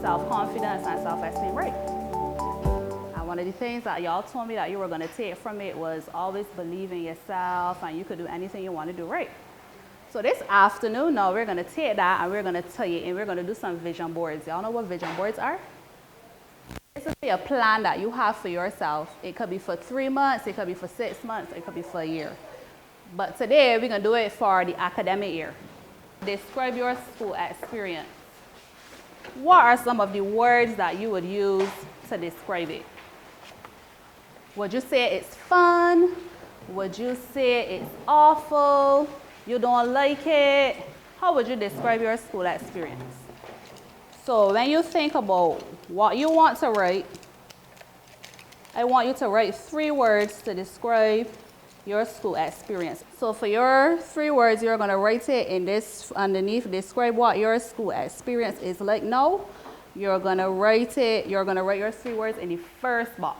self-confidence and self-esteem right. And one of the things that y'all told me that you were going to take from it was always believe in yourself and you could do anything you want to do right. So this afternoon, now we're going to take that and we're going to tell you, and we're going to do some vision boards. Y'all know what vision boards are? This is a plan that you have for yourself. It could be for 3 months, it could be for 6 months, it could be for a year. But today, we're going to do it for the academic year. Describe your school experience. What are some of the words that you would use to describe it? Would you say it's fun? Would you say it's awful? You don't like it? How would you describe your school experience? So when you think about what you want to write, I want you to write 3 words to describe your school experience. So for your 3 words, you're going to write it in this underneath, describe what your school experience is like now. You're going to write your 3 words in the first box.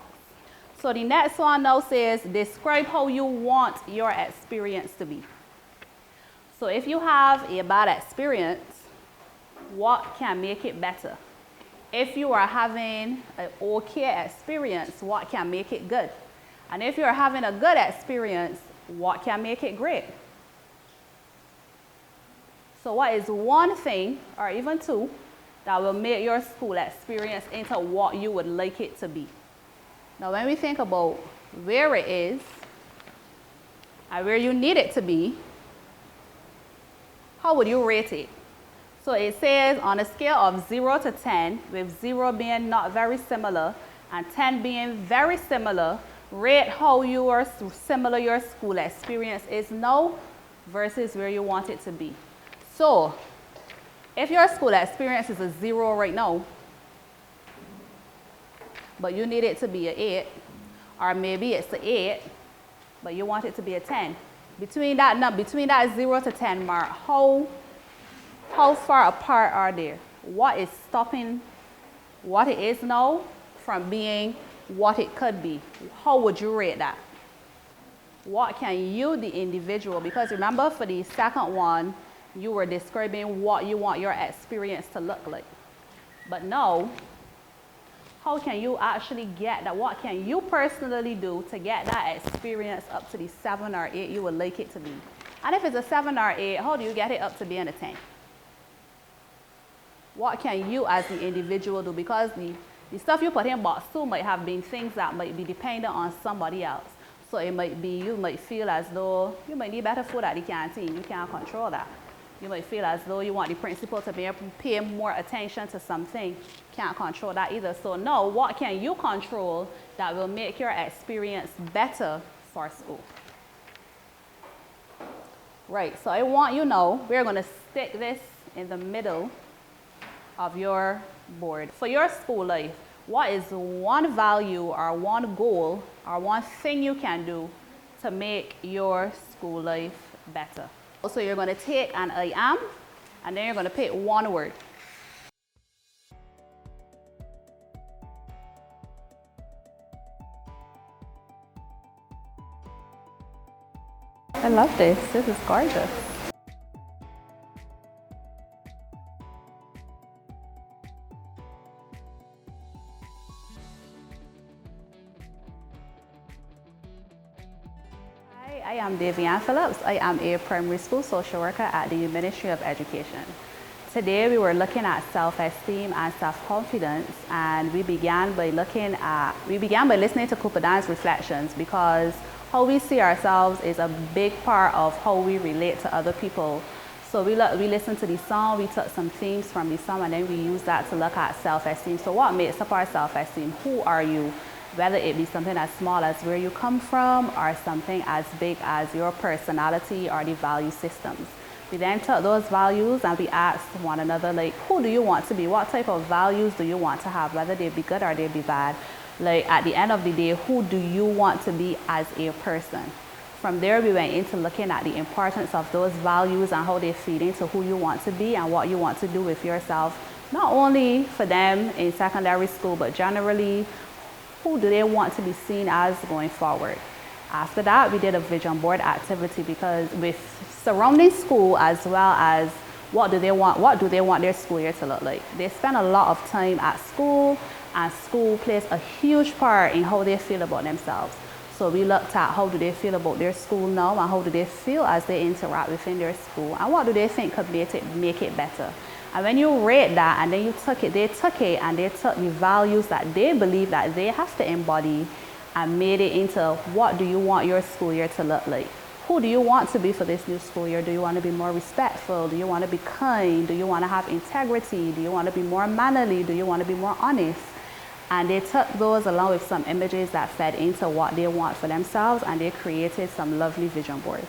So the next one now says, describe how you want your experience to be. So if you have a bad experience, what can make it better? If you are having an okay experience, what can make it good? And if you're having a good experience, what can make it great? So what is one thing, or even 2, that will make your school experience into what you would like it to be? Now when we think about where it is and where you need it to be, how would you rate it? So it says on a scale of 0 to 10, with 0 being not very similar and 10 being very similar, rate how similar your school experience is now versus where you want it to be. So if your school experience is a 0 right now, but you need it to be an 8, or maybe it's an 8, but you want it to be a 10. Between that 0 to 10 mark, how far apart are they? What is stopping what it is now from being what it could be? How would you rate that? What can you, the individual, because remember for the second one, you were describing what you want your experience to look like. But now, how can you actually get that? What can you personally do to get that experience up to the 7 or 8 you would like it to be? And if it's a 7 or 8, how do you get it up to being a 10? What can you as the individual do? Because the stuff you put in box 2 might have been things that might be dependent on somebody else. So it might be, you might feel as though you might need better food at the canteen. You can't control that. You might feel as though you want the principal to pay more attention to something. Can't control that either. So now, what can you control that will make your experience better for school? Right, so I want you know, we're going to stick this in the middle of your board. For your school life, what is one value or one goal or one thing you can do to make your school life better? So you're going to take an I am, and then you're going to pick one word. I love this. This is gorgeous. I am Davianne Phillips. I am a primary school social worker at the Ministry of Education. Today we were looking at self-esteem and self-confidence, and we began by listening to Coupedan's reflections, because how we see ourselves is a big part of how we relate to other people. So we listened to the song, we took some themes from the song, and then we used that to look at self-esteem. So what makes up our self-esteem? Who are you? Whether it be something as small as where you come from, or something as big as your personality or the value systems. We then took those values and we asked one another, like, who do you want to be? What type of values do you want to have, whether they be good or they be bad? Like, at the end of the day, who do you want to be as a person? From there, we went into looking at the importance of those values and how they feed into who you want to be and what you want to do with yourself, not only for them in secondary school, but generally, who do they want to be seen as going forward? After that, we did a vision board activity, because with surrounding school as well as what do they want their school year to look like. They spend a lot of time at school, and school plays a huge part in how they feel about themselves. So we looked at how do they feel about their school now, and how do they feel as they interact within their school, and what do they think could make it better. And when you rate that, and then they took it and they took the values that they believe that they have to embody and made it into what do you want your school year to look like. Who do you want to be for this new school year? Do you want to be more respectful? Do you want to be kind? Do you want to have integrity? Do you want to be more mannerly? Do you want to be more honest? And they took those along with some images that fed into what they want for themselves, and they created some lovely vision boards.